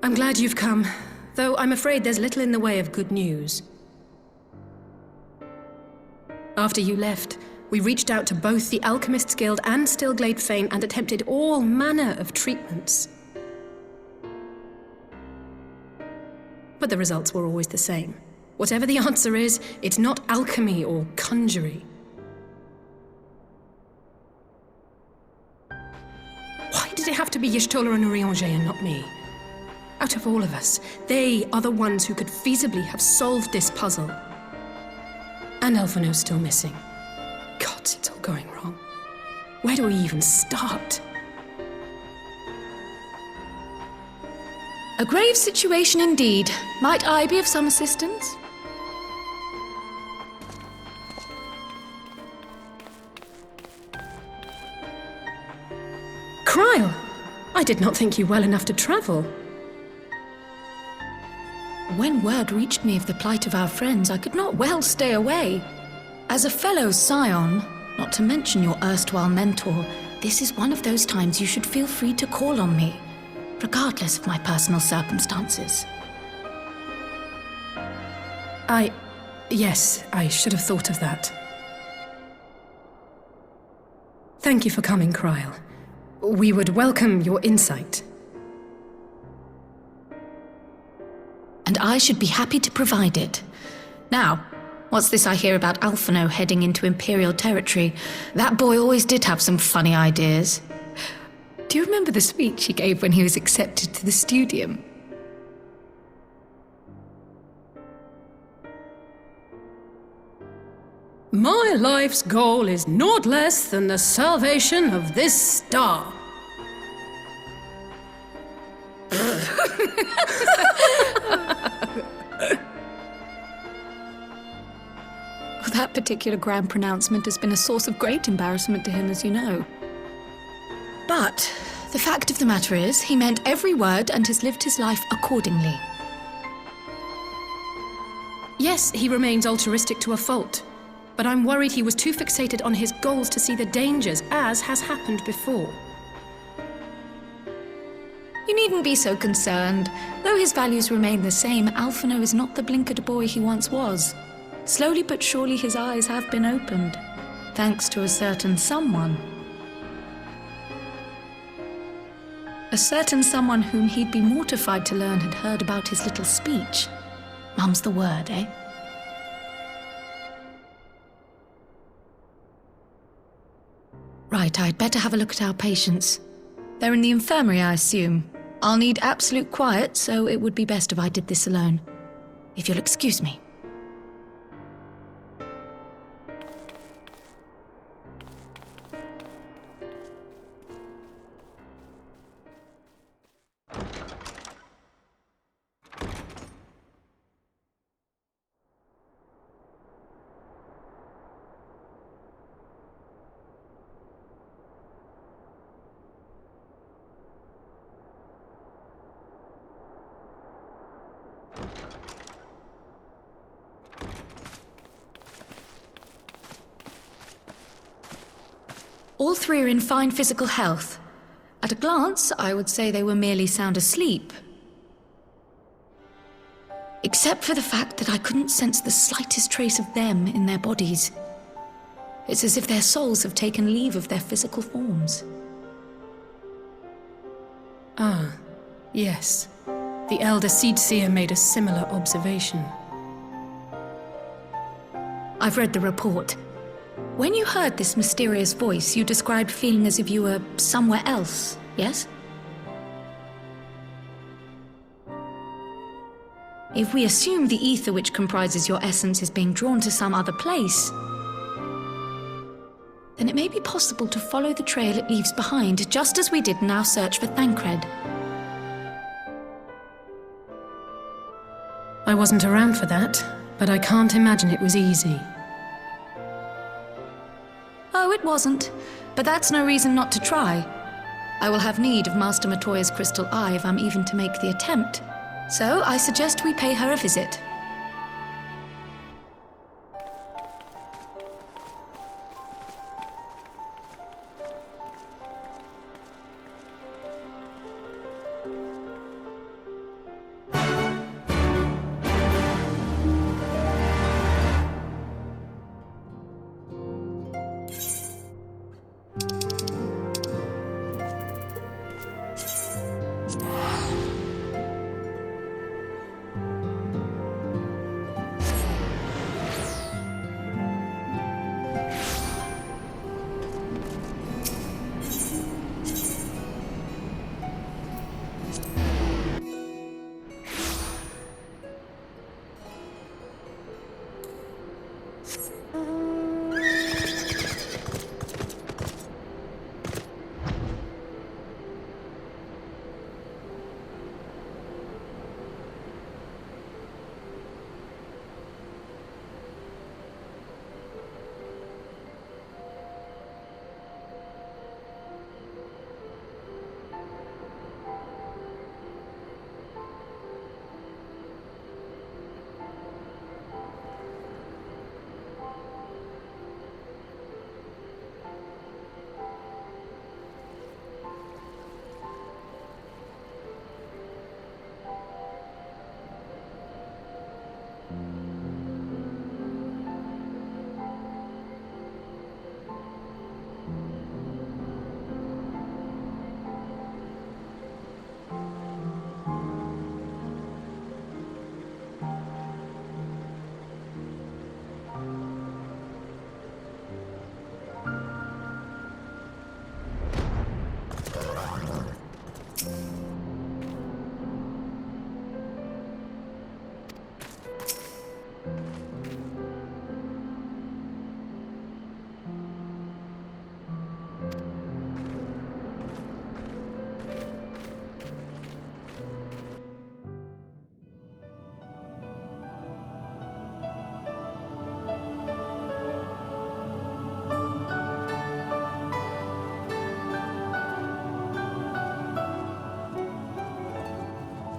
I'm glad you've come, though I'm afraid there's little in the way of good news. After you left, we reached out to both the Alchemists Guild and Stillglade Fane and attempted all manner of treatments. But the results were always the same. Whatever the answer is, it's not alchemy or conjury. Why did it have to be Y'shtola and Urianger and not me? Out of all of us, they are the ones who could feasibly have solved this puzzle. And Alphino's still missing. God, it's all going wrong. Where do we even start? A grave situation indeed. Might I be of some assistance? Cryle! I did not think you well enough to travel. When word reached me of the plight of our friends, I could not well stay away. As a fellow scion, not to mention your erstwhile mentor, this is one of those times you should feel free to call on me, regardless of my personal circumstances. Yes, I should have thought of that. Thank you for coming, Cryle. We would welcome your insight. And I should be happy to provide it. Now, what's this I hear about Alphino heading into Imperial territory? That boy always did have some funny ideas. Do you remember the speech he gave when he was accepted to the Studium? My life's goal is naught less than the salvation of this star. That particular grand pronouncement has been a source of great embarrassment to him, as you know. But the fact of the matter is, he meant every word and has lived his life accordingly. Yes, he remains altruistic to a fault, but I'm worried he was too fixated on his goals to see the dangers, as has happened before. You needn't be so concerned. Though his values remain the same, Alphino is not the blinkered boy he once was. Slowly but surely his eyes have been opened, thanks to a certain someone. A certain someone whom he'd be mortified to learn had heard about his little speech. Mum's the word, eh? Right, I'd better have a look at our patients. They're in the infirmary, I assume. I'll need absolute quiet, so it would be best if I did this alone. If you'll excuse me. All three are in fine physical health. At a glance, I would say they were merely sound asleep. Except for the fact that I couldn't sense the slightest trace of them in their bodies. It's as if their souls have taken leave of their physical forms. Ah, yes. The Elder Seedseer made a similar observation. I've read the report. When you heard this mysterious voice, you described feeling as if you were somewhere else, yes? If we assume the ether which comprises your essence is being drawn to some other place, then it may be possible to follow the trail it leaves behind, just as we did in our search for Thancred. I wasn't around for that, but I can't imagine it was easy. Oh, it wasn't. But that's no reason not to try. I will have need of Master Matoya's crystal eye if I'm even to make the attempt. So I suggest we pay her a visit.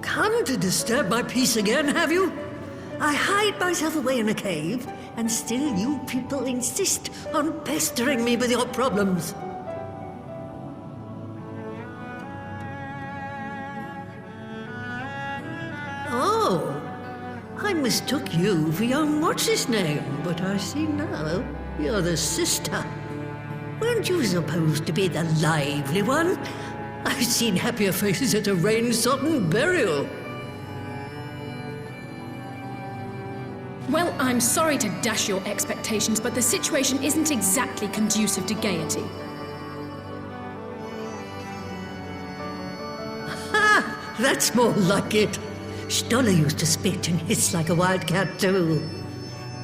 Come to disturb my peace again, have you? I hide myself away in a cave, and still you people insist on pestering me with your problems. Oh, I mistook you for young what's-his-name, but I see now you're the sister. Weren't you supposed to be the lively one? I've seen happier faces at a rain-sodden burial. Well, I'm sorry to dash your expectations, but the situation isn't exactly conducive to gaiety. Ha! That's more like it. Stoller used to spit and hiss like a wildcat too.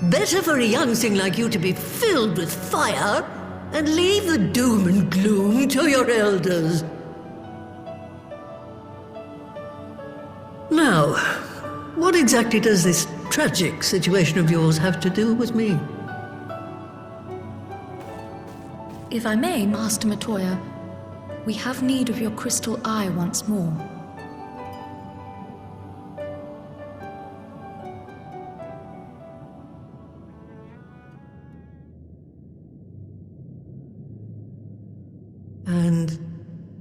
Better for a young thing like you to be filled with fire and leave the doom and gloom to your elders. Now, what exactly does this tragic situation of yours have to do with me? If I may, Master Matoya, we have need of your crystal eye once more. And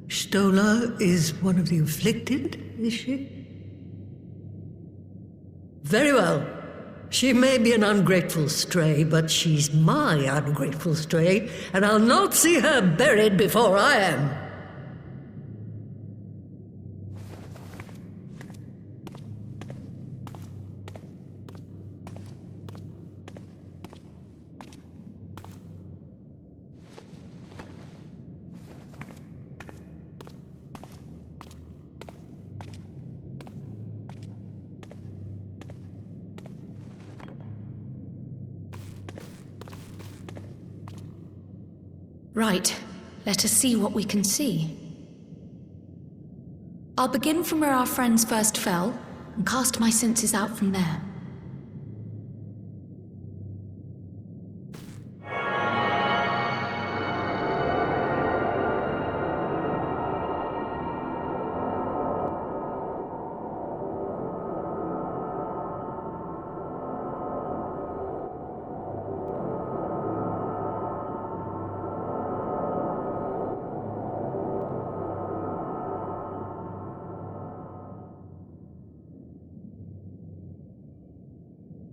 Stoller is one of the afflicted, is she? Very well. She may be an ungrateful stray, but she's my ungrateful stray, and I'll not see her buried before I am. Right, let us see what we can see. I'll begin from where our friends first fell, and cast my senses out from there.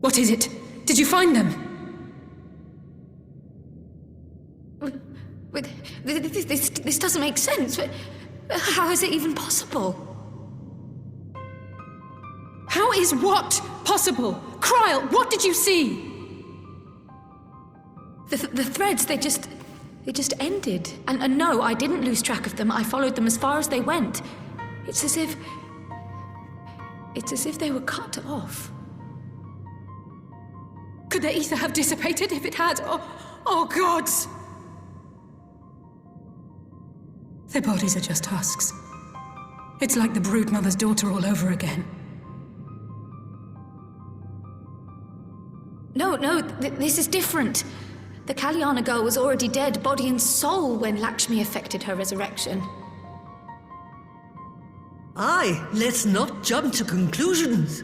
What is it? Did you find them? This doesn't make sense. How is it even possible? How is what possible? Kryl, what did you see? The threads, they just ended. And no, I didn't lose track of them. I followed them as far as they went. It's as if they were cut off. Could the ether have dissipated if it had? Oh gods! Their bodies are just husks. It's like the brood mother's daughter all over again. No, this is different. The Kalyana girl was already dead, body and soul, when Lakshmi effected her resurrection. Aye, let's not jump to conclusions.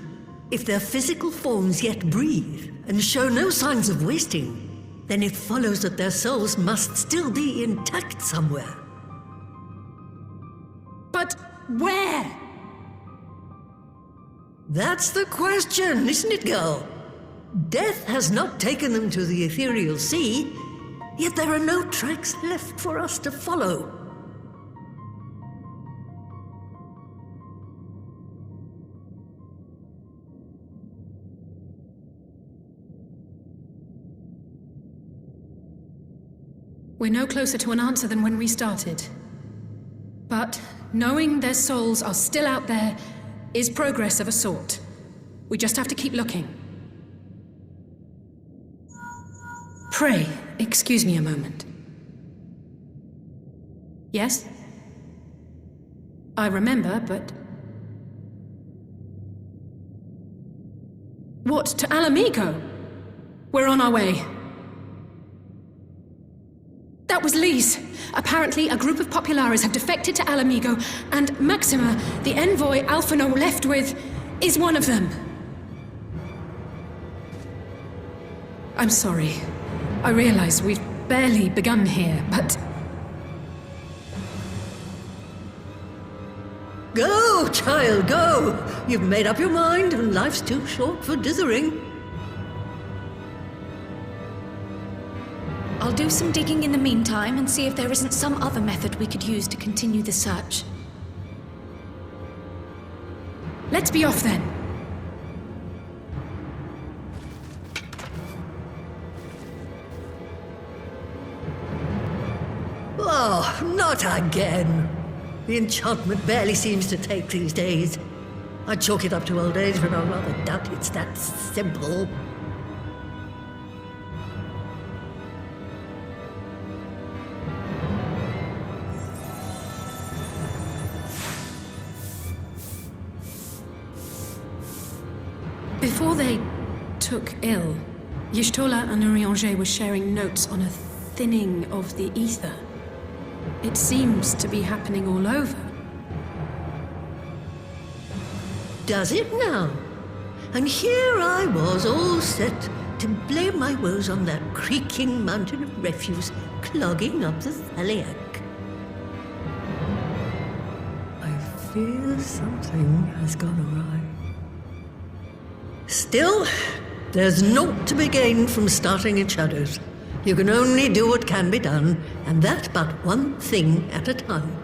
If their physical forms yet breathe and show no signs of wasting, then it follows that their souls must still be intact somewhere. But where? That's the question, isn't it, girl? Death has not taken them to the ethereal sea, yet there are no tracks left for us to follow. We're no closer to an answer than when we started. But knowing their souls are still out there is progress of a sort. We just have to keep looking. Pray, excuse me a moment. Yes? I remember, but... What, to Alamigo? We're on our way. That was Lee's. Apparently, a group of Populares have defected to Alamigo, and Maxima, the envoy Alphino left with, is one of them. I'm sorry. I realize we've barely begun here, but... Go, child, go! You've made up your mind, and life's too short for dithering. I'll do some digging in the meantime and see if there isn't some other method we could use to continue the search. Let's be off then. Oh, not again. The enchantment barely seems to take these days. I chalk it up to old age, but I rather doubt it's that simple. Before they took ill, Y'shtola and Urianger were sharing notes on a thinning of the ether. It seems to be happening all over. Does it now? And here I was, all set to blame my woes on that creaking mountain of refuse clogging up the Thaliac. I fear something has gone awry. Still, there's naught to be gained from starting in shadows. You can only do what can be done, and that but one thing at a time.